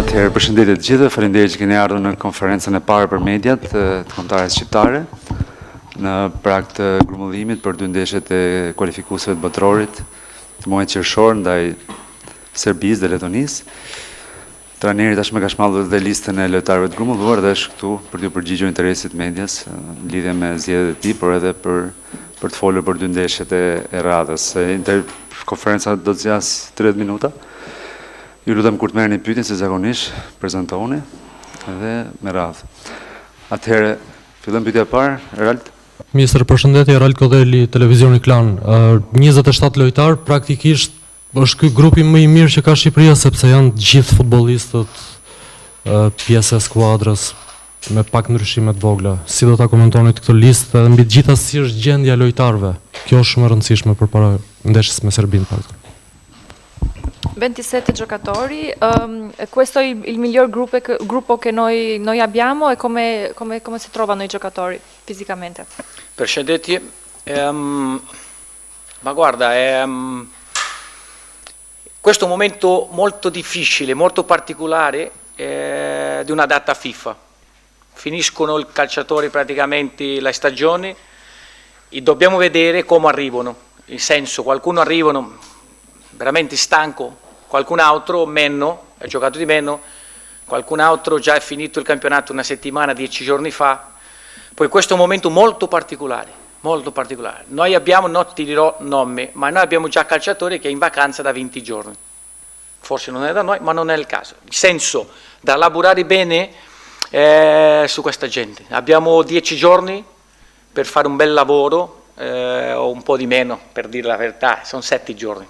Atëherë, përshëndetje të gjithëve, faleminderit që keni ardhur në konferencën e parë për mediat të kombëtare shqiptare në prag të grumbullimit për dy ndeshjet e kualifikuesve të botrorit të muajit qershor ndaj Serbisë dhe Letonisë. Trajneri tashmë ka shmallur dhe listën e lojtarëve të grumbulluar dhe është këtu për t'ju përgjigjur interesit medias në lidhje me zgjedhjet e tij, por edhe për të folur për dy ndeshjet e radhës. Konferenca do të zgjasë 30 minuta. Ju lutem kur të merrni pyetjen se zakonisht prezantohuni edhe me radhë. Atëherë, fillojmë pyetja e parë, Erald. Ministër, përshëndetje, Erald Kodeli, Televizioni Klan. 27 lojtar, praktikisht është ky grupi më i mirë që ka Shqipëria, sepse janë gjithë futbollistët pjesë e skuadrës me pak ndryshime të vogla. Si do ta komentoni këtë listë dhe mbi të gjitha si është gjendja e lojtarëve? Kjo është shumë e rëndësishme përpara ndeshjes me Serbinë. 27 giocatori, questo è il miglior gruppo che noi abbiamo e come si trovano i giocatori fisicamente? Përshëndetje, ma guarda, questo è un momento molto difficile, molto particolare di una data FIFA. Finiscono i calciatori praticamente la stagione e dobbiamo vedere come arrivano, nel senso qualcuno arrivano veramente stanco, qualcun altro meno, ha giocato di meno, qualcun altro già è finito il campionato una settimana, 10 giorni fa. Poi questo è un momento molto particolare, molto particolare. Noi abbiamo, non ti dirò nome, ma noi abbiamo già calciatori che è in vacanza da 20 giorni. Forse non è da noi, ma non è il caso. Nel senso, da lavorare bene su questa gente. Abbiamo 10 giorni per fare un bel lavoro, o un po' di meno, per dire la verità, sono 7 giorni.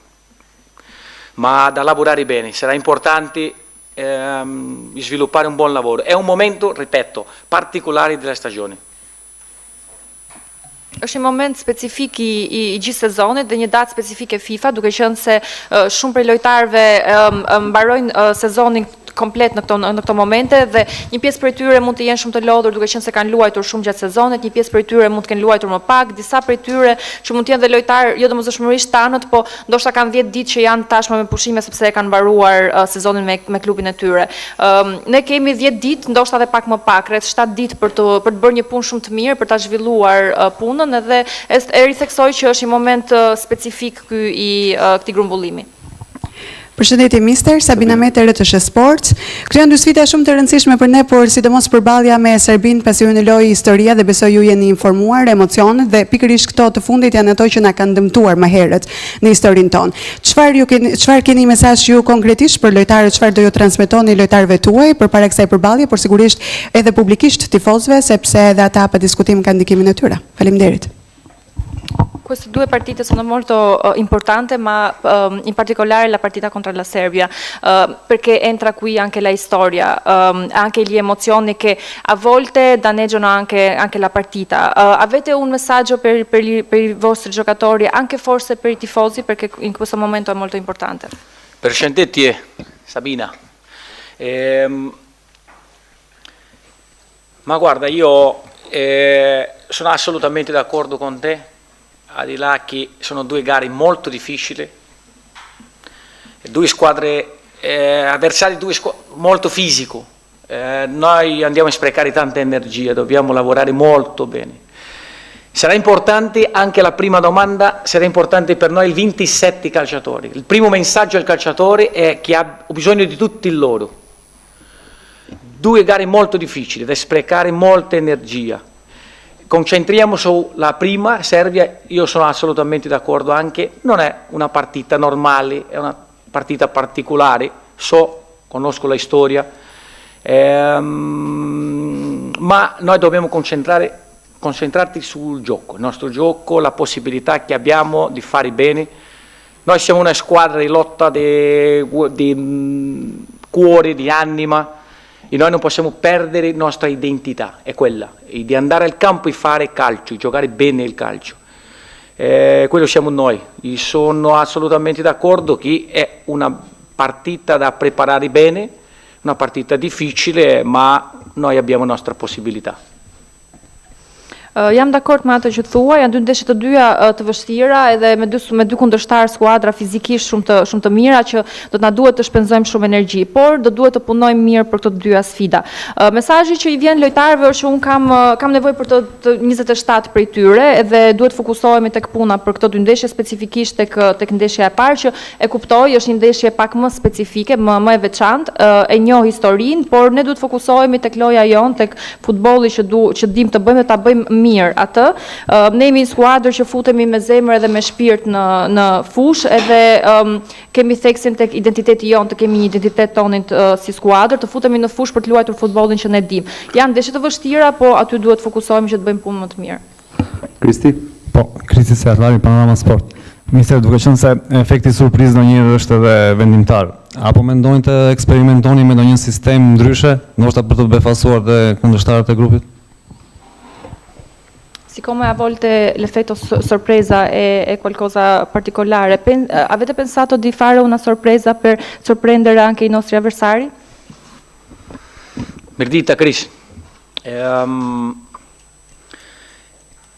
Ma da lavorare bene, sarà importante sviluppare un buon lavoro. È un momento, ripeto, particolare della stagione. Është një moment specifik i gjithë sezonit dhe një datë specifike FIFA, duke qenë se shumë prej lojtarëve mbarojnë sezonin komplet në këto momente dhe një pjesë prej tyre mund të jenë shumë të lodhur duke qenë se kanë luajtur shumë gjatë sezonit, një pjesë prej tyre mund të kenë luajtur më pak, disa prej tyre që mund të jenë dhe lojtarë jo domosdoshmërisht tanët, po ndoshta kanë 10 ditë që janë tashmë me pushime sepse e kanë mbaruar sezonin me klubin e tyre. Ne kemi 10 ditë, ndoshta edhe pak më pak, rreth 7 ditë për të bërë një punë shumë të mirë, për ta zhvilluar punën edhe e ritheksoj që është një moment specifik ky i këtij grumbullimi. Përshëndetje mister, Sabina Mete, RTS Sport. Këto janë dy sfida shumë të rëndësishme për ne, por sidomos përballja me Serbinë, pasi ju në lojë historia dhe besoj ju jeni informuar, emocionet dhe pikërisht këto të fundit janë ato që na kanë dëmtuar më herët në historinë tonë. Çfarë keni mesazh ju konkretisht për lojtarët, çfarë do ju transmetoni lojtarëve tuaj përpara kësaj përballje, por sigurisht edhe publikisht tifozëve, sepse edhe ata pa diskutim kanë ndikimin e tyre. Faleminderit. Queste due partite sono molto importanti, ma in particolare la partita contro la Serbia, perché entra qui anche la storia, anche le emozioni che a volte danneggiano anche la partita. Avete un messaggio per i vostri giocatori, anche forse per i tifosi, perché in questo momento è molto importante? Përshëndetje, Sabina. Ma guarda, io sono assolutamente d'accordo con te. Al di là che sono due gare molto difficili, due squadre, avversari molto fisico, noi andiamo a sprecare tanta energia, dobbiamo lavorare molto bene. Sarà importante anche la prima domanda, sarà importante per noi il 27 calciatori. Il primo messaggio al calciatore è che ha bisogno di tutti loro. Due gare molto difficili, da sprecare molta energia. Concentriamo sulla prima, Serbia, io sono assolutamente d'accordo anche, non è una partita normale, è una partita particolare, conosco la storia, ma noi dobbiamo concentrarci sul gioco, il nostro gioco, la possibilità che abbiamo di fare bene. Noi siamo una squadra di lotta, di cuore, di anima, e noi non possiamo perdere la nostra identità, è quella, di andare al campo e fare calcio, giocare bene il calcio. Quello siamo noi. Io sono assolutamente d'accordo che è una partita da preparare bene, una partita difficile, ma noi abbiamo la nostra possibilità. Jam dakord me atë që thua, janë dy ndeshje të dyja të vështira edhe me dy kundërshtar skuadra fizikisht shumë të mira që do të na duhet të shpenzojmë shumë energji, por do duhet të punojmë mirë për këto të dyja sfida. Mesazhi që i vjen lojtarëve është që un kam nevojë për të 27 prej tyre edhe duhet fokusohemi tek puna për këto dy ndeshje specifikisht tek ndeshja e parë që e kuptoj, është një ndeshje pak më specifike, më e veçantë, e njoh historinë, por ne duhet fokusohemi tek loja jon, tek futbolli që dim të bëjmë dhe ta bëjmë mirë atë. Ne jemi një skuadër që futemi me zemër edhe me shpirt në fushë edhe kemi theksin tek identiteti jon, të kemi një identitet tonin si skuadër, të futemi në fushë për të luajtur futbollin që ne dim. Janë ndeshje të vështira, po aty duhet fokusohemi që të bëjmë punë më të mirë. Kristi? Po, Kristi Serlari, Panorama Sport. Mister, duke qenë se efekti surprizë ndonjëherë është edhe vendimtar, apo mendojnë të eksperimentoni me ndonjë sistem ndryshe, ndoshta për të befasuar dhe kundërshtarët e grupit? Siccome a volte l'effetto sorpresa è qualcosa particolare, avete pensato di fare una sorpresa per sorprendere anche i nostri avversari? Merdita, Chris.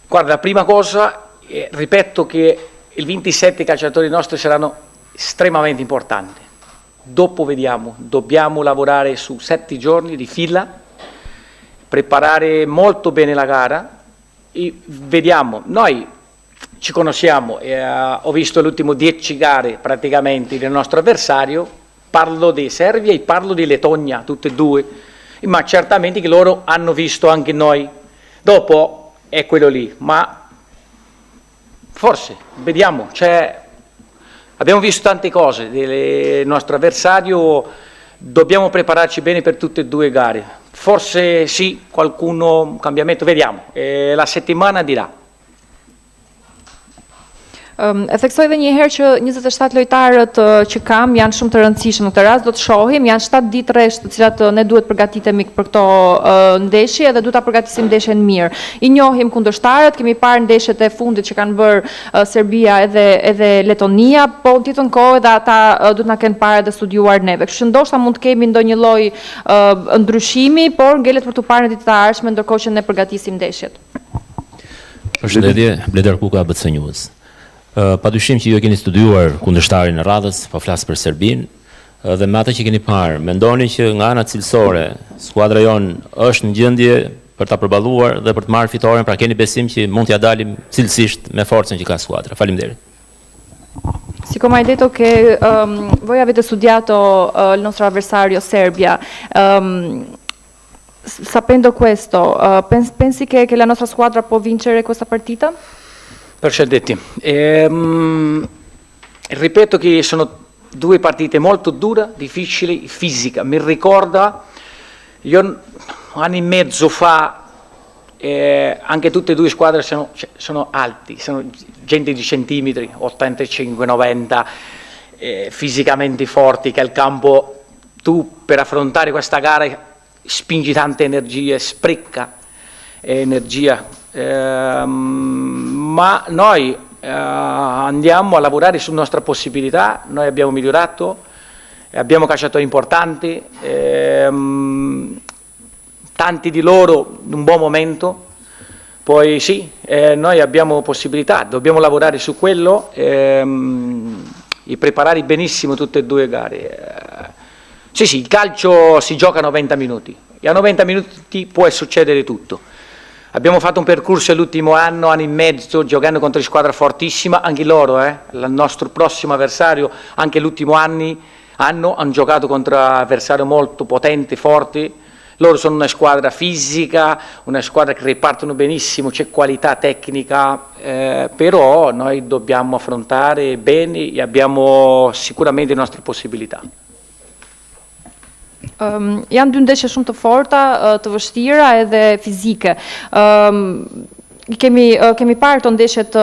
Guarda, la prima cosa, ripeto che i 27 calciatori nostri saranno estremamente importanti. Dopo vediamo, dobbiamo lavorare su 7 giorni di fila, preparare molto bene la gara e vediamo. Noi ci conosciamo, ho visto le ultime 10 gare praticamente del nostro avversario, parlo di Serbia e parlo di Lettonia, tutte e due, ma certamente che loro hanno visto anche noi. Dopo è quello lì, ma forse, vediamo, abbiamo visto tante cose del nostro avversario, dobbiamo prepararci bene per tutte e due le gare. Forse sì, un cambiamento, vediamo, la settimana dirà. E theksoj edhe një herë që 27 lojtarët që kam janë shumë të rëndësishëm në këtë rast, do të shohim, janë 7 ditë rresht të cilat ne duhet përgatitemi për këto ndeshje dhe duhet ta përgatisim ndeshjen mirë. I njohim kundërshtarët, kemi parë ndeshjet e fundit që kanë bërë Serbia edhe Letonia, po në tjetër kohë edhe ata duhet na kenë parë dhe studiuar neve. Kështu që ndoshta mund të kemi ndonjë lloj ndryshimi, por ngelet për të parë në ditët e ardhshme ndërkohë që ne përgatisim ndeshjet. Përshëndetje, Bleder Kuka, ABC News. Padyshim që ju e keni studiuar kundërshtarin e radhës, po flas për Serbinë, dhe me atë që keni parë, mendoni që nga ana cilësore skuadra jon është në gjendje për ta përballuar dhe për të marrë fitoren, pra keni besim që mund t'ja dalim cilësisht me forcën që ka skuadra. Faleminderit. Siccome hai detto che voi avete studiato il nostro avversario Serbia, sapendo questo, pensi che la nostra squadra può vincere questa partita? Percedetti. Ripeto che sono due partite molto dure, difficili, fisica. Mi ricorda, io un anno e mezzo fa, anche tutte e due squadre sono alti, sono gente di centimetri, 85, 90, fisicamente forti, che al campo tu per affrontare questa gara spingi tante energie, spreca energia. Ma noi andiamo a lavorare sulla nostra possibilità, noi abbiamo migliorato, abbiamo calciatori importanti, tanti di loro in un buon momento, poi sì, noi abbiamo possibilità, dobbiamo lavorare su quello e preparare benissimo tutte e due le gare. Sì, il calcio si gioca a 90 minuti e a 90 minuti può succedere tutto. Abbiamo fatto un percorso l'ultimo anno e mezzo giocando contro una squadra fortissima, anche loro, il nostro prossimo avversario, anche l'ultimo anno hanno giocato contro un avversario molto potente, forte. Loro sono una squadra fisica, una squadra che ripartono benissimo, c'è qualità tecnica, però noi dobbiamo affrontare bene e abbiamo sicuramente le nostre possibilità. Janë dy ndeshje shumë të forta, të vështira edhe fizike. Kemi parë këto ndeshjet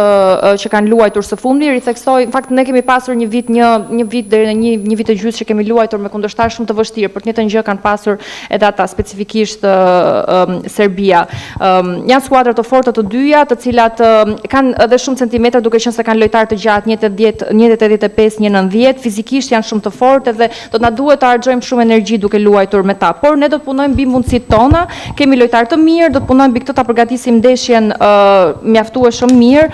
që kanë luajtur së fundi, ritheksoj, në fakt ne kemi pasur një vit deri në një vit e gjysmë që kemi luajtur me kundërshtar shumë të vështirë, për të njëjtën gjë kanë pasur edhe ata, specifikisht Serbia. Janë skuadra të forta të dyja, të cilat kanë edhe shumë centimetra, duke qenë se kanë lojtarë të gjatë 1.85, 1.90, fizikisht janë shumë të fortë dhe do të na duhet të harxojmë shumë energji duke luajtur me ta. Por ne do të punojmë mbi mundësitë tona, kemi lojtarë të mirë, do të punojmë mbi këtë ta përgatisim ndeshjen mjaftueshëm mirë.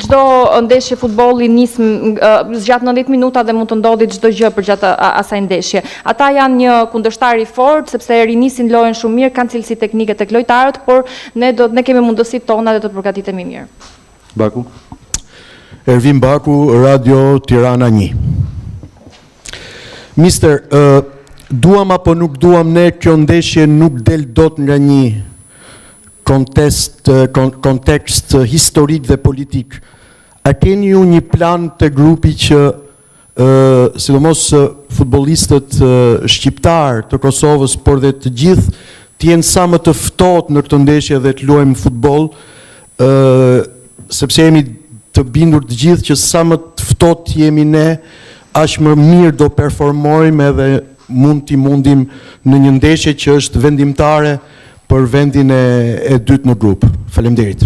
Çdo ndeshje futbolli nis zgjat 90 minuta dhe mund të ndodhi çdo gjë përgjatë asaj ndeshje. Ata janë një kundërshtar i fortë sepse rinisin lojën shumë mirë, kanë cilësi teknike tek lojtarët, por ne kemi mundësitë tona dhe do të përgatitemi mirë. Baku. Ervin Baku, Radio Tirana 1. Mister, duam apo nuk duam ne, kjo ndeshje nuk del dot nga një kontekst historik dhe politik. A keni ju një plan të grupi që, sidomos futbollistët shqiptar të Kosovës, por dhe të gjithë, të jenë sa më të ftohtë në këtë ndeshje dhe të luajmë futboll, sepse jemi të bindur të gjithë që sa më të ftohtë jemi ne, aq më mirë do performojmë edhe mund t'i mundim në një ndeshje që është vendimtare për vendin e dytë në grup. Faleminderit.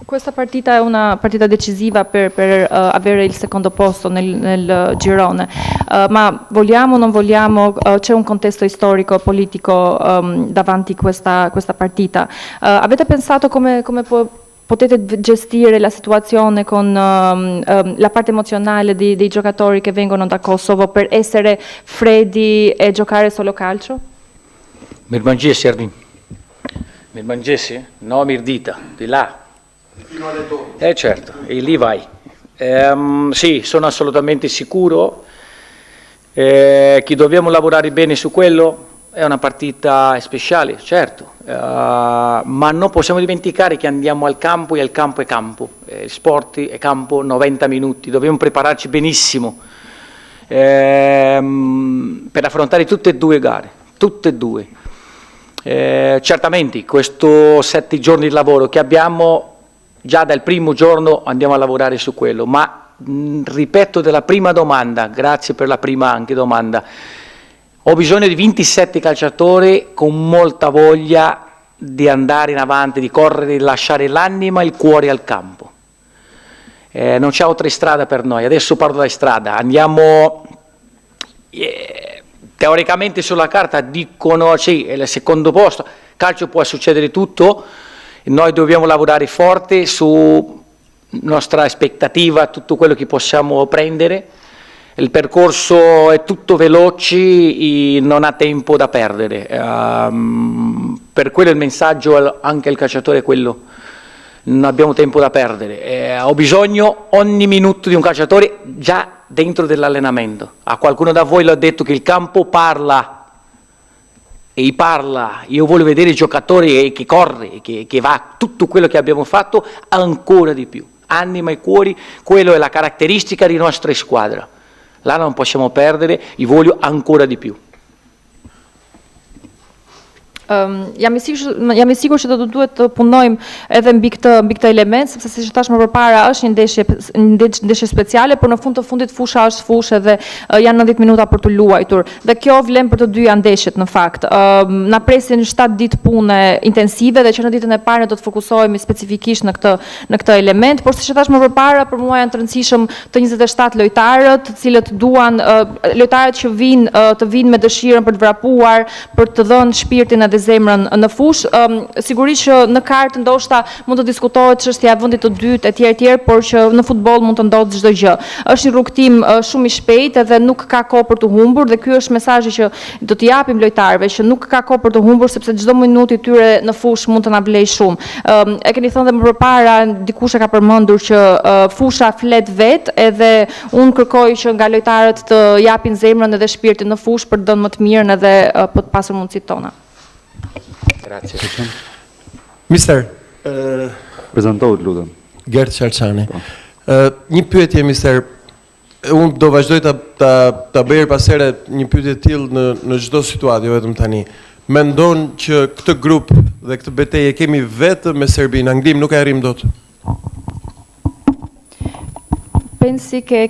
Questa partita è una partita decisiva per avere il secondo posto nel girone, ma vogliamo o non vogliamo, c'è un contesto storico, politico davanti questa partita. Avete pensato come potete gestire la situazione con la parte emozionale dei giocatori che vengono da Kosovo per essere freddi e giocare solo calcio? Mirëmëngjesi, Ervin. Mirëmëngjesi? No, Mirdita, di là. Fino alle 12. Certo, e lì vai. Sì, sono assolutamente sicuro che dobbiamo lavorare bene su quello. È una partita speciale, certo, ma non possiamo dimenticare che andiamo al campo e il campo è campo. Il sport è campo 90 minuti, dobbiamo prepararci benissimo per affrontare tutte e due gare, tutte e due. Certamente questo 7 giorni di lavoro che abbiamo, già dal primo giorno andiamo a lavorare su quello, ma ripeto della prima domanda, grazie per la prima anche domanda, ho bisogno di 27 calciatori con molta voglia di andare in avanti, di correre, di lasciare l'anima e il cuore al campo. Non c'è altra strada per noi, adesso parlo della strada, andiamo teoricamente sulla carta dicono sì, è il secondo posto, calcio può succedere tutto, noi dobbiamo lavorare forte su nostra aspettativa, tutto quello che possiamo prendere. Il percorso è tutto veloce e non ha tempo da perdere. Per quello il messaggio anche al calciatore è quello. Non abbiamo tempo da perdere. Ho bisogno ogni minuto di un calciatore già dentro dell'allenamento. A qualcuno da voi l'ha detto che il campo parla. E parla, io voglio vedere i giocatori che corre, che va, tutto quello che abbiamo fatto ancora di più. Anima e cuori, quello è la caratteristica di nostra squadra. Là non possiamo perdere, i voglio ancora di più. Jam i sigurt që do të duhet të punojmë edhe mbi këtë element, sepse siç thash më përpara është një ndeshje speciale, por në fund të fundit fusha është fushë dhe janë 90 minuta për të luajtur. Dhe kjo vlen për të dyja ndeshjet në fakt. Na presin 7 ditë pune intensive dhe që në ditën e parë ne do të fokusohemi specifikisht në këtë element, por siç thash më përpara, për mua janë të rëndësishëm të 27 lojtarët, të cilët duan lojtarët që të vinë me dëshirën për të vrapuar, për të dhënë shpirtin dhe zemrën në fush. Sigurisht që në kartë ndoshta mund të diskutohet çështja e vendit të dytë etj, por që në futboll mund të ndodhë çdo gjë. Është një rrugtim shumë i shpejtë dhe nuk ka kohë për të humbur dhe ky është mesazhi që do t'i japim lojtarëve, që nuk ka kohë për të humbur sepse çdo minutë i tyre në fush mund të na blej shumë. E keni thënë dhe më përpara, dikush e ka përmendur që fusha flet vet, edhe unë kërkoj që nga lojtarët të japin zemrën edhe shpirtin në fush për të dhënë më të mirën edhe për të pasur mundësitë tona. Grazie. Mister, Prezantohet, lutem. Gert Qarçani. Një pyetje, mister, unë do vazhdoj ta bëj pasere një pyetje tillë në çdo situatë, jo vetëm tani. Mendon që këtë grup dhe këtë betejë kemi vetëm me Serbinë, Anglim nuk e arrim dot. Pensi che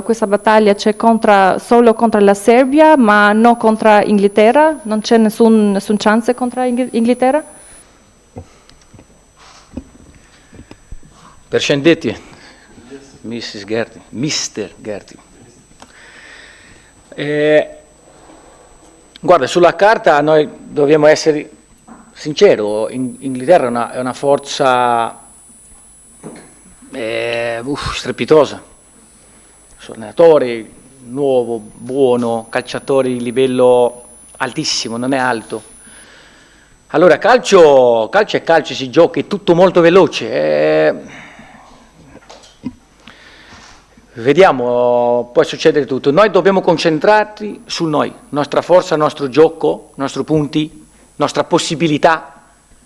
questa battaglia c'è solo contro la Serbia, ma non contro Inghilterra? Non c'è nessun chance contro Inghilterra? Përshëndetje, Mrs. Gerti, Mr. Gerti. Guarda, sulla carta noi dobbiamo essere sincero, Inghilterra è una forza strepitosa. Allenatore nuovo, buono, calciatori di livello altissimo, non è alto. Allora, calcio è calcio, si gioca, è tutto molto veloce. Vediamo, può succedere tutto. Noi dobbiamo concentrarci su noi, nostra forza, nostro gioco, i nostri punti, nostra possibilità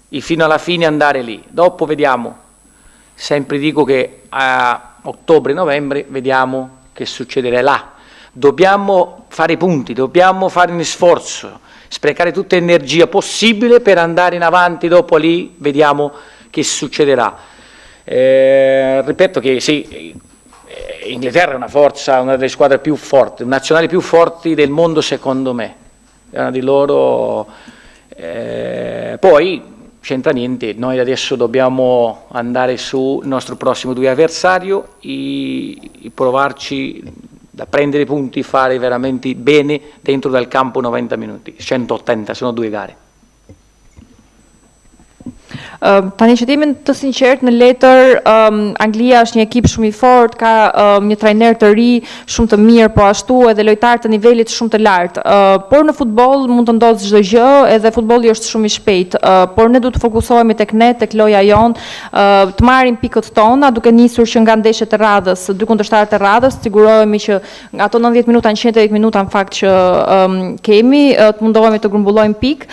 e fino alla fine andare lì. Dopo vediamo. Sempre dico che a ottobre-novembre vediamo che succederà là. Dobbiamo fare i punti, dobbiamo fare un sforzo, sprecare tutta l'energia possibile per andare in avanti, dopo lì vediamo che succederà. Ripeto che sì, Inghilterra è una forza, una delle squadre più forti, nazionali più forti del mondo secondo me, è una di loro. Poi c'entra niente, noi adesso dobbiamo andare sul nostro prossimo 2 avversario e provarci da prendere punti, fare veramente bene dentro dal campo 90 minuti, 180, sono 2 gare. Tani që t'jemi të sinqert në letër, Anglia është një ekip shumë i fortë, ka një trajner të ri, shumë të mirë, po ashtu edhe lojtarë të nivelit shumë të lartë. Por në futboll mund të ndodhë çdo gjë, edhe futbolli është shumë i shpejt. Por ne duhet të fokusohemi tek ne, tek loja jonë, të marrim pikët tona, duke nisur që nga ndeshjet e radhës, 2 kundërshtarët e radhës, sigurohemi që nga ato 90 minuta në 110 minuta në fakt që kemi, të mundohemi të grumbullojmë pikë.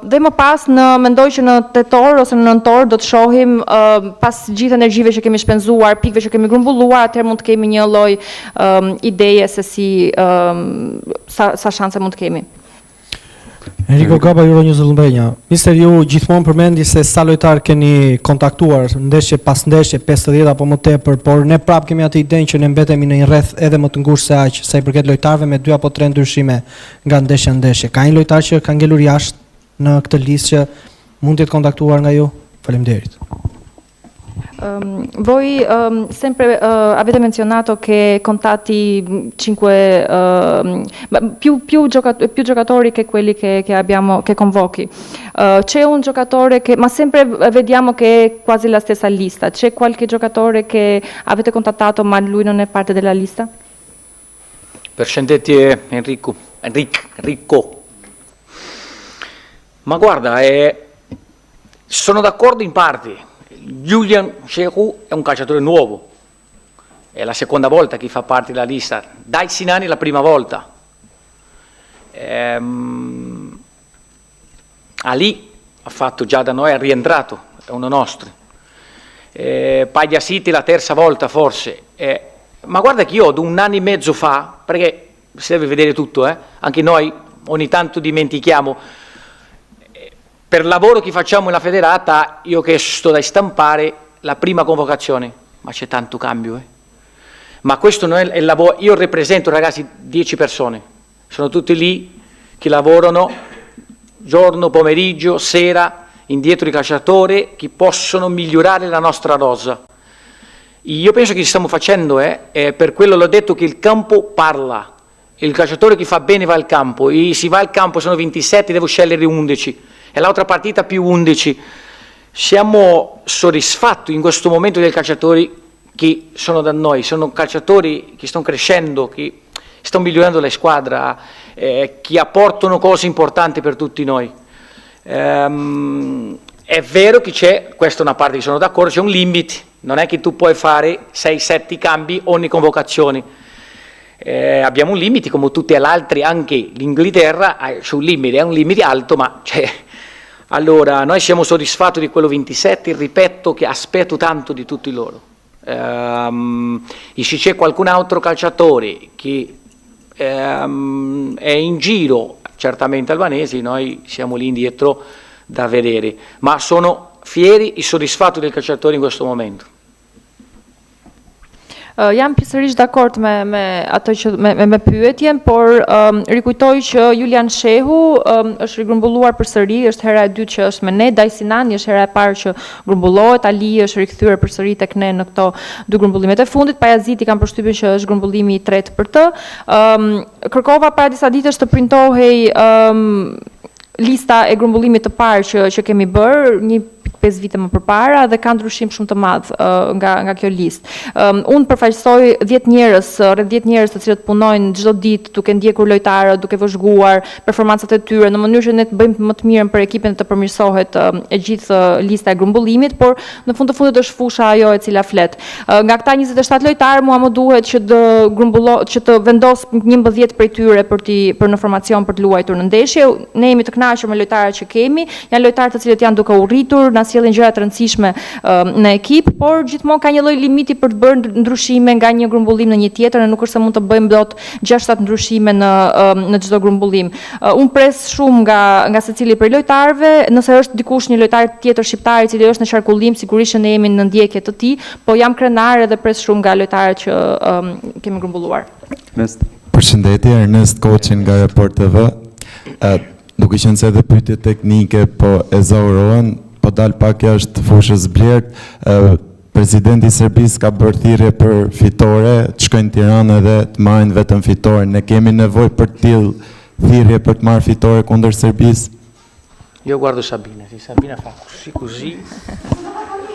Dhe më pas mendoj që në tetor ose në nëntor do të shohim pas gjithë energjive që kemi shpenzuar, pikëve që kemi grumbulluar, atëherë mund të kemi një lloj ideje se si sa shanse mund të kemi. Enrico Gaba, Euronews Lumbrenja. Mister, ju gjithmonë përmendi se sa lojtar keni kontaktuar ndeshje pas ndeshje, 50 apo më tepër, por ne prap kemi atë idenë që ne mbetemi në një rreth edhe më të ngushtë se aq, sa i përket lojtarëve me 2 apo 3 ndryshime nga ndeshja në ndeshje. Ka një lojtar që ka ngelur jashtë në këtë listë që mund të jetë kontaktuar nga ju? Faleminderit. Voi sempre avete menzionato che contatti 5 più giocatori che quelli che abbiamo, che convochi. C'è un giocatore che, ma sempre vediamo che è quasi la stessa lista. C'è qualche giocatore che avete contattato ma lui non è parte della lista? Per scendetti Enrico. Ma guarda, sono d'accordo in parte. Julian Shehu è un calciatore nuovo, è la seconda volta che fa parte della lista, dai Sinani la prima volta. Ali ha fatto già da noi, è rientrato, è uno nostro. Paglia City la terza volta forse. Ma guarda che io da 1 anno e mezzo fa, perché si deve vedere tutto, anche noi ogni tanto dimentichiamo, per il lavoro che facciamo nella federata, io ho chiesto da stampare la prima convocazione, ma c'è tanto cambio. Ma questo non è il lavoro, io rappresento ragazzi 10 persone, sono tutti lì che lavorano giorno, pomeriggio, sera, indietro i calciatori, che possono migliorare la nostra rosa. Io penso che stiamo facendo, per quello l'ho detto che il campo parla, il calciatore che fa bene va al campo, e se va al campo sono 27, devo scegliere 11. E l'altra partita più 11. Siamo soddisfatti in questo momento dei calciatori che sono da noi, sono calciatori che stanno crescendo, che stanno migliorando la squadra, che apportano cose importanti per tutti noi. È vero che c'è, questa è una parte che sono d'accordo, c'è un limite, non è che tu puoi fare 6-7 cambi ogni convocazione. Abbiamo un limite come tutti gli altri, anche l'Inghilterra ha un limite, è un limite alto, ma allora noi siamo soddisfatti di quello 27, ripeto che aspetto tanto di tutti loro. E se c'è qualcun altro calciatore che è in giro, certamente albanesi, noi siamo lì indietro da vedere, ma sono fieri e soddisfatto del calciatore in questo momento. Jam pjesërisht dakord me ato që me pyetjen, por rikujtoj që Julian Shehu është rigrumbulluar përsëri, është hera e dytë që është me ne, Daj Sinani është hera e parë që grumbullohet, Ali është rikthyer përsëri tek ne në këto 2 grumbullimet e fundit, Pajaziti kam përshtypjen që është grumbullimi i tretë për të. Kërkova para disa ditësh të printohej lista e grumbullimit të parë që kemi bërë 1.5 vite më përpara dhe ka ndryshim shumë të madh nga kjo listë. Unë përfaqësoj 10 njerëz, rreth 10 njerëz të cilët punojnë çdo ditë duke ndjekur lojtarët, duke vëzhguar performancat e tyre në mënyrë që ne të bëjmë më të mirën për ekipin të përmirësohet e gjithë lista e grumbullimit, por në fund të fundit është fusha ajo e cila flet. Nga këta 27 lojtarë mua më duhet që të vendos 11 prej tyre për në formacion për të luajtur në ndeshje. Ne jemi të kënaqur me lojtarët që kemi, janë lojtarë të cilët janë duke u rritur, na sjellin gjëra të rëndësishme në ekip, por gjithmonë ka një lloj limiti për të bërë ndryshime nga një grumbullim në një tjetër, ne nuk është se mund të bëjmë dot 6-7 ndryshime në çdo grumbullim. Unë pres shumë nga secili prej lojtarëve, nëse është dikush një lojtar tjetër shqiptar i cili është në qarkullim, sigurisht ne jemi në ndjekje të tij, po jam krenar edhe pres shumë nga lojtarët që kemi grumbulluar. Përshëndetje, Ernest Koçin nga Report TV. Duke qenë se edhe pyetje teknike po e zaurohen, po dal pak jashtë fushës Blert, presidenti i Serbisë ka bërë thirrje për fitore, të shkojnë në Tiranë edhe të marrin vetëm fitore. Ne kemi nevojë për të tillë thirrje për të marrë fitore kundër Serbisë? Io guardo Sabina, se Sabina fa così,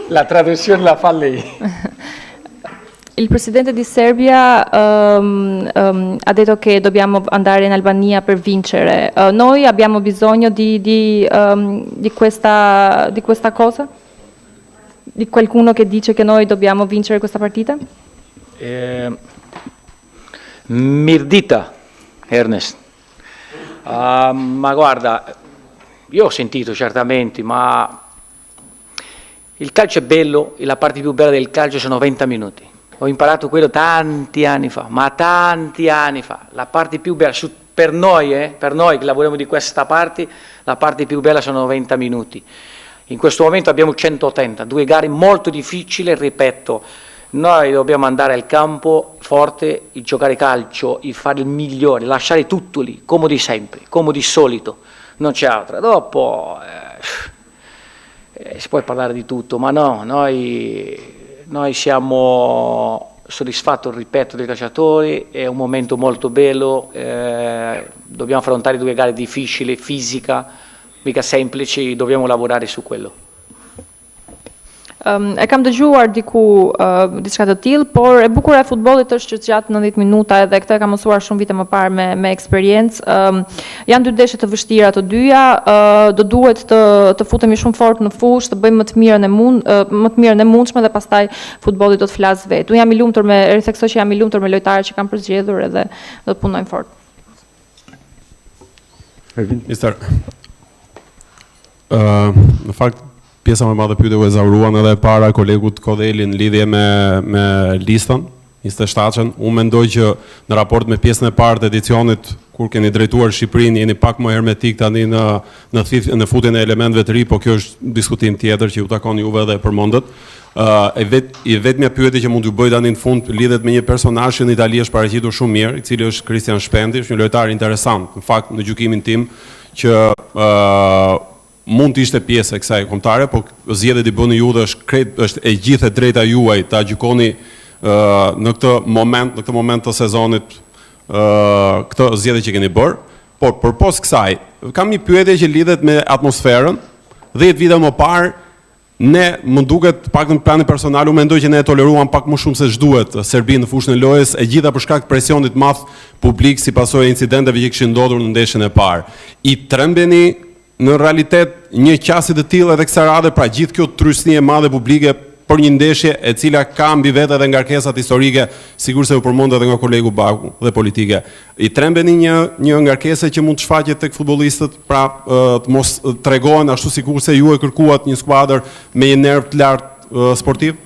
la traduzione la fa lei. Il presidente di Serbia ha detto che dobbiamo andare in Albania per vincere. Noi abbiamo bisogno di questa cosa? Di qualcuno che dice che noi dobbiamo vincere questa partita? Mirdita, Ernest. Ma guarda, io ho sentito certamente, ma il calcio è bello e la parte più bella del calcio sono 90 minuti. Ho imparato quello tanti anni fa, ma tanti anni fa. La parte più bella, per noi che lavoriamo di questa parte, la parte più bella sono 90 minuti. In questo momento abbiamo 180, 2 gare molto difficili, ripeto, noi dobbiamo andare al campo forte, giocare calcio, fare il migliore, lasciare tutto lì, come di sempre, come di solito, non c'è altro. Dopo si può parlare di tutto, ma no, noi siamo soddisfatti, ripeto, dei calciatori, è un momento molto bello, dobbiamo affrontare 2 gare difficili, fisica, mica semplici, dobbiamo lavorare su quello. E kam dëgjuar diçka të tillë, por e bukur e futbollit është që gjatë 90 minuta, edhe këtë e kam mësuar shumë vite më parë me eksperiencë. Janë 2 ndeshje të vështira të dyja, do duhet të futemi shumë fort në fushë, të bëjmë më të mirën e mundshme dhe pastaj futbolli do të flasë vetë. Unë jam i lumtur theksoj që jam i lumtur me lojtarët që kanë përzgjedhur edhe do të punojmë fort. Mister, në fakt pjesa më e madhe pyetjeve e zauruan edhe para kolegut Kodeli në lidhje me listën 27-ën. Unë mendoj që në raport me pjesën e parë të edicionit, kur keni drejtuar Shqipërinë, jeni pak më hermetik tani në futjen e elementëve të ri, po kjo është diskutim tjetër që ju takon juve dhe përmendet. Vetmja pyetje që mund t'ju bëj tani në fund lidhet me një personazh që në Itali është paraqitur shumë mirë, i cili është Christian Spendi, është një lojtar interesant, në fakt në gjykimin tim, që mund të ishte pjesë e kësaj kombëtare, po zgjedhjet i bëni ju dhe është e gjithë e drejta juaj ta gjykoni në këtë moment të sezonit këtë zgjedhje që keni bërë. Por përpos kësaj, kam një pyetje që lidhet me atmosferën. 10 vite më parë, ne më duket pak në planin personal, u mendoj që ne e toleruam pak më shumë se ç'duhet Serbinë në fushën e lojës, e gjitha për shkak të presionit madh publik si pasojë e incidenteve që kishin ndodhur në ndeshjen e parë. I trembeni në realitet një qasje të tillë edhe kësaj radhe, pra gjithë kjo trysni e madhe publike për një ndeshje e cila ka mbi vetë edhe ngarkesat historike, sigur se u përmend edhe nga kolegu Baku, dhe politike. I trembeni një ngarkesë që mund të shfaqet tek futbollistët, pra të mos tregohen ashtu sikur se ju e kërkuat një skuadër me një nerv të lartë sportiv?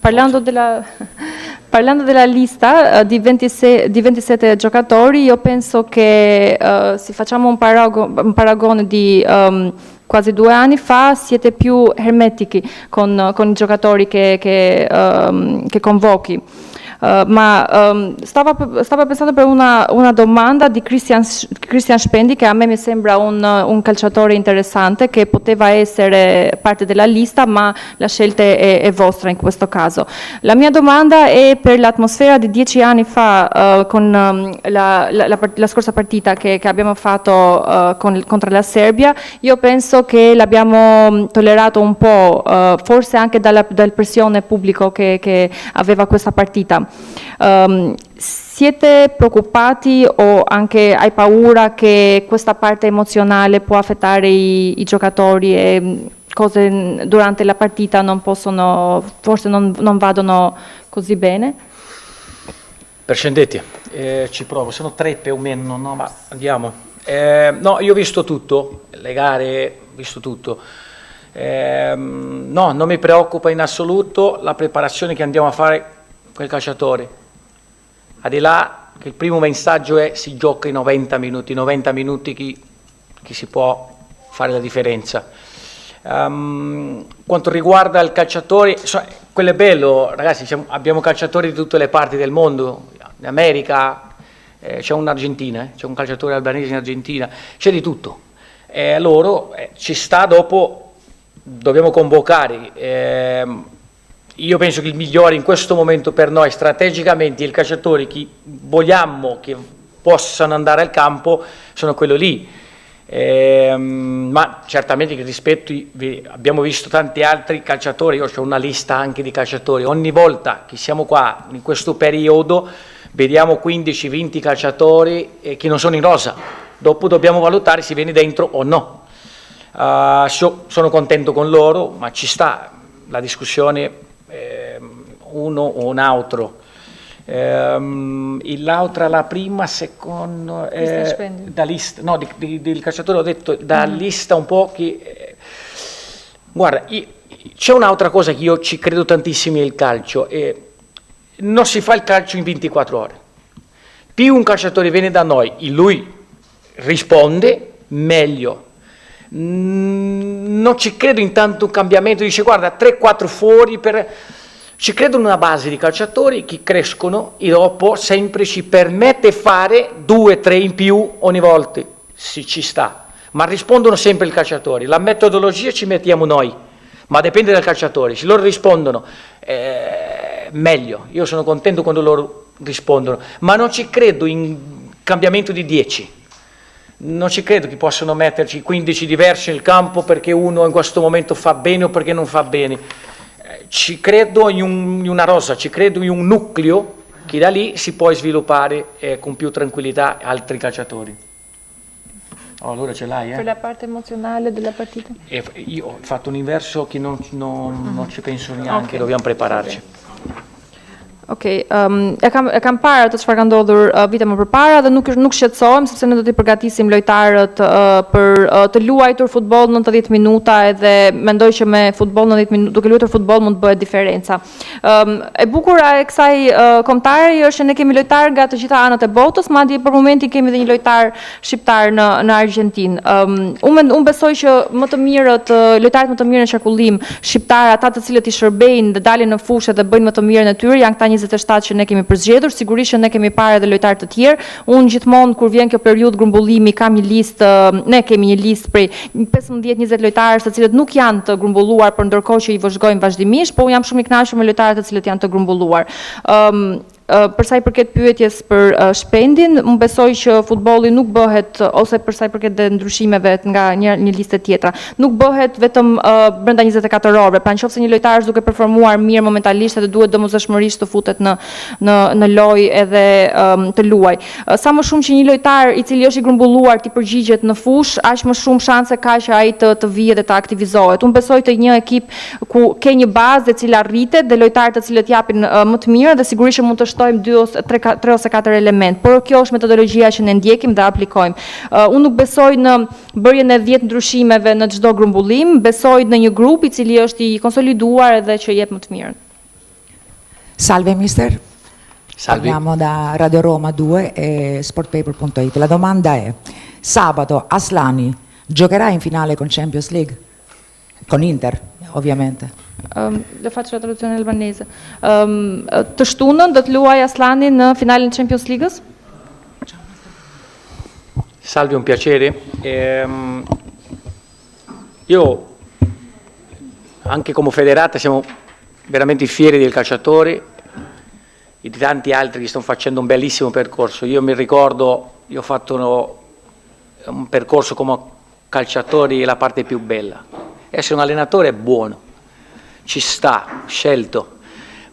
Parlando della lista di 27 giocatori, io penso che se facciamo un paragone di quasi 2 anni fa, siete più hermetici con i giocatori che convochi. Stava pensando per una domanda di Christian Spendi, che a me mi sembra un calciatore interessante, che poteva essere parte della lista, ma la scelta è vostra in questo caso. La mia domanda è per l'atmosfera di 10 anni fa, con la scorsa partita che abbiamo fatto contro la Serbia. Io penso che l'abbiamo tollerato un po', forse anche dalla pressione pubblico che aveva questa partita. Siete preoccupati o anche hai paura che questa parte emozionale può affettare i giocatori e cose durante la partita forse non vadano così bene? Prescendetti, ci provo, sono 3 più o meno, no? Ma andiamo. No, io ho visto tutto, le gare, ho visto tutto. No, non mi preoccupa in assoluto la preparazione che andiamo a fare con i calciatori. Al di là che il primo messaggio è si gioca in 90 minuti chi si può fare la differenza. Quanto riguarda il calciatore, quello è bello, ragazzi, abbiamo calciatori di tutte le parti del mondo, in America, c'è un'Argentina, c'è un calciatore albanese in Argentina, c'è di tutto. Loro ci sta, dopo dobbiamo convocare. Io penso che il migliore in questo momento per noi strategicamente, il calciatore che vogliamo che possano andare al campo sono quello lì. Ma certamente che rispetto, abbiamo visto tanti altri calciatori, io ho una lista anche di calciatori, ogni volta che siamo qua in questo periodo vediamo 15-20 calciatori che non sono in rosa, dopo dobbiamo valutare se viene dentro o no. Sono contento con loro, ma ci sta la discussione uno o un altro. L'altra, la prima, secondo da lista, no, del calciatore ho detto da lista un po' che guarda, c'è un'altra cosa che io ci credo tantissimo nel calcio, non si fa il calcio in 24 ore. Più un calciatore viene da noi e lui risponde, meglio. Non ci credo in tanto un cambiamento, dice guarda 3-4 fuori ci credo in una base di calciatori che crescono e dopo sempre ci permette fare 2-3 in più ogni volta, si ci sta, ma rispondono sempre i calciatori, la metodologia ci mettiamo noi, ma dipende dal calciatore, se loro rispondono meglio, io sono contento quando loro rispondono, ma non ci credo in cambiamento di 10. Non ci credo che possano metterci 15 diversi nel campo perché uno in questo momento fa bene o perché non fa bene. Ci credo in una rosa, ci credo in un nucleo che da lì si può sviluppare con più tranquillità altri calciatori. Allora ce l'hai, Per la parte emozionale della partita? Io ho fatto un inverso che non ci penso neanche, dobbiamo prepararci. Okej, e kam parë të çfarë ka ndodhur vite më përpara dhe nuk shqetësohem sepse ne do t'i përgatisim lojtarët për të luajtur futboll 90 minuta edhe mendoj që me futboll 90 minuta, duke luajtur futboll mund të bëhet diferenca. E bukura e kësaj kombëtare është që ne kemi lojtarë nga të gjitha anët e botës, madje për momentin kemi edhe një lojtar shqiptar në Argjentinë. Unë besoj që më të mirët, lojtarët më të mirë në qarkullim shqiptar, ata të cilët i shërbejnë dhe dalin në fushë dhe bëjnë më të mirën e tyre, janë këta 27 që ne kemi përzgjedhur, sigurisht që ne kemi parë edhe lojtarë të tjerë. Unë gjithmonë kur vjen kjo periudhë grumbullimi kam një listë, ne kemi një listë prej 15-20 lojtarësh të cilët nuk janë të grumbulluar, por ndërkohë që i vëzhgojmë vazhdimisht, po jam shumë i kënaqur me lojtarët të cilët janë të grumbulluar. Për sa i përket pyetjes për Shpendin, unë besoj që futbolli nuk bëhet, ose për sa i përket dhe ndryshimeve nga një listë tjetra, nuk bëhet vetëm brenda 24 orëve. Pra nëse një lojtar është duke performuar mirë momentalisht edhe duhet domosdoshmërisht të futet në lojë edhe të luaj. Sa më shumë që një lojtar i cili është i grumbulluar ti përgjigjet në fushë, aq më shumë shanse ka që ai të vijë dhe të aktivizohet. Unë besoj të një ekip ku ke një bazë e cila rritet dhe lojtarë të cilët japin më të mirë dhe sigurisht që mund të shtojmë 3 ose 4 element, por kjo është metodologjia që ne ndjekim dhe aplikojmë. Unë nuk besoj në bërjen e 10 ndryshimeve në çdo grumbullim, besoj në një grup i cili është i konsoliduar edhe që jep më të mirën. Salve mister. Salve. Parliamo da Radio Roma 2 e sportpaper.it. La domanda è: sabato Aslani giocherà in finale con Champions League? Con Inter, ovviamente. Le faccio la traduzione albanese. Të shtunën do të luaj Aslani në finalen e Champions League-s? Salve, un piacere. Io, anche come federata, siamo veramente fieri del calciatore e di tanti altri che stanno facendo un bellissimo percorso. Io mi ricordo, io ho fatto un percorso come calciatore, è la parte più bella. Essere un allenatore è buono, ci sta, scelto,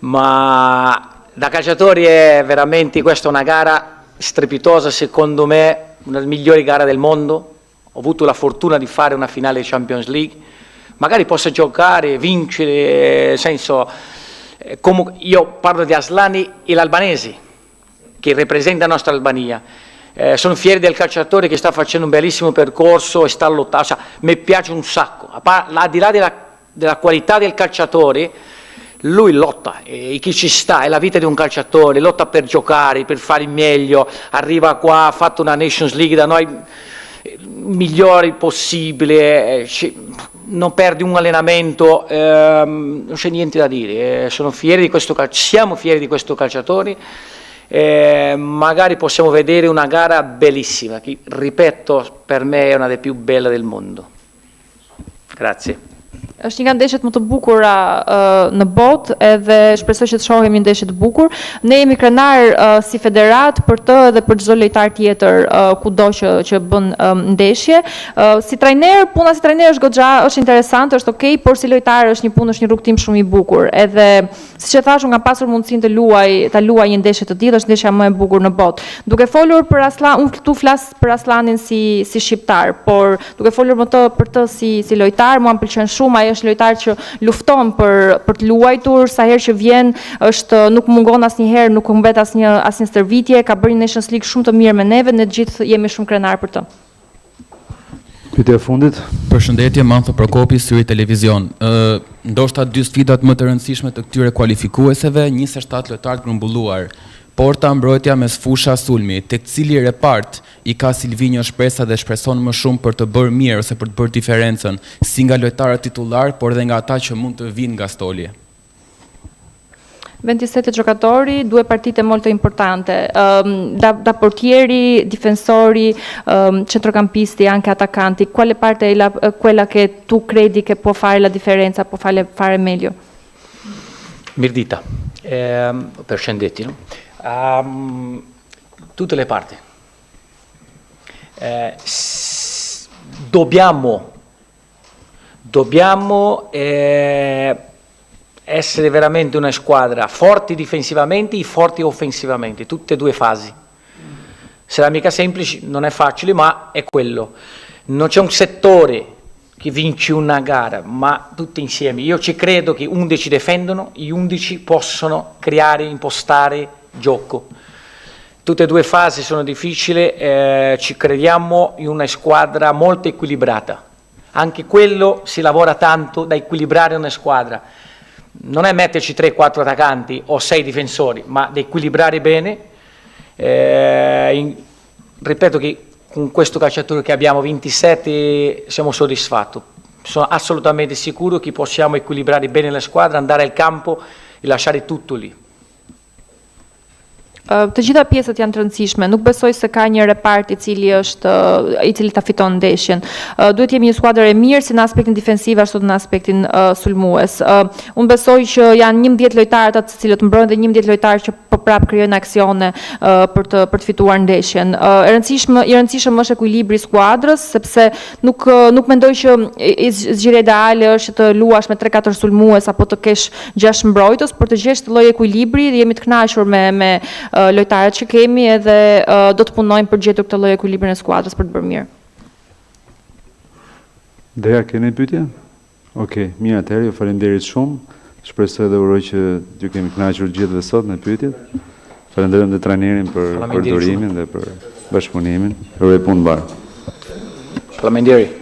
ma da calciatori è veramente, questa è una gara strepitosa, secondo me, una delle migliori gare del mondo. Ho avuto la fortuna di fare una finale di Champions League, magari posso giocare, vincere, nel senso, io parlo di Aslani e l'albanese, che rappresenta la nostra Albania. Sono fiero del calciatore che sta facendo un bellissimo percorso e sta lottando, cioè, mi piace un sacco, al di là della qualità del calciatore, lui lotta, e chi ci sta, è la vita di un calciatore, lotta per giocare, per fare il meglio, arriva qua, ha fatto una Nations League da noi migliori possibile, non perde un allenamento, non c'è niente da dire, siamo fieri di questo calciatore, magari possiamo vedere una gara bellissima, che ripeto, per me è una delle più belle del mondo. Grazie. Është një nga ndeshjet më të bukura në botë, edhe shpresoj që të shohim një ndeshje të bukur. Ne jemi krenar si federat për të dhe për çdo lojtar tjetër kudo që bën ndeshje. Si trajner, puna si trajner është goxha, është interesante, është okay, por si lojtar është një punë, është një rrugtim shumë i bukur. Edhe siç e thash, unë kam pasur mundësinë ta luaj një ndeshje të tillë, është ndeshja më e bukur në botë. Duke folur për Aslan, unë këtu flas për Aslanin si shqiptar, por duke folur më për të si lojtar, mua më pëlqen shumë, ai është lojtar që lufton për të luajtur, sa herë që vjen, nuk mungon asnjëherë, nuk humbet asnjë stërvitje, ka bërë një Nations League shumë të mirë me neve, ne gjithë jemi shumë krenar për të. Pyetja e fundit. Përshëndetje, Mantho Prokopi, Syri Televizion. Ndoshta dy sfidat më të rëndësishme të këtyre kualifikueseve, 27 lojtarë grumbulluar. Porta mbrojtja mes fusha sulmi, tek cili repart i ka Silvinjo shpresa dhe shpreson më shumë për të bërë mirë ose për të bërë diferencën, si nga lojtarët titular, por dhe nga ata që mund të vinë nga stolje. 27 giocatori, 2 partite molto importanti, da portieri, difensori, centrocampisti, anche attaccanti. Quale parte è quella che tu credi che può fare la differenza, può fare meglio? Mirdita, per Scendetti, no? Tutte le parti. Dobbiamo essere veramente una squadra forti difensivamente e forti offensivamente, tutte e due fasi. Sarà mica semplice, non è facile, ma è quello. Non c'è un settore che vince una gara, ma tutti insieme. Io ci credo che 11 difendono, gli 11 possono creare, impostare gioco. Tutte e due fasi sono difficili, ci crediamo in una squadra molto equilibrata. Anche quello si lavora tanto da equilibrare una squadra. Non è metterci 3-4 attaccanti o 6 difensori, ma da equilibrare bene. Ripeto che con questo calciatore che abbiamo 27 siamo soddisfatti. Sono assolutamente sicuro che possiamo equilibrare bene la squadra, andare al campo e lasciare tutto lì. Të gjitha pjesët janë të rëndësishme, nuk besoj se ka një repart i cili ta fiton ndeshjen. Duhet jemi një skuadër e mirë si në aspektin defensiv ashtu në aspektin sulmues. Unë besoj që janë 11 lojtarë të cilët mbrojnë dhe 11 lojtarë që po prap krijojnë aksione për të fituar ndeshjen. I rëndësishëm është ekuilibri i skuadrës, sepse nuk mendoj që zgjidhja ideale është të luash me 3-4 sulmues apo të kesh 6 mbrojtës, por të gjesh të lloj ekuilibri dhe jemi të kënaqur me lojtarët që kemi edhe do të punojmë për gjetur këtë lloj ekuilibrin e skuadrës për të bërë mirë. Deja, keni pyetje? Okej, mirë atëherë, ju faleminderit shumë. Shpresoj dhe uroj që ju kemi kënaqur gjithëve sot në pyetjet. Falenderojmë dhe trajnerin për përdorimin dhe për bashkëpunimin. Uroj punë të mbarë. Faleminderit.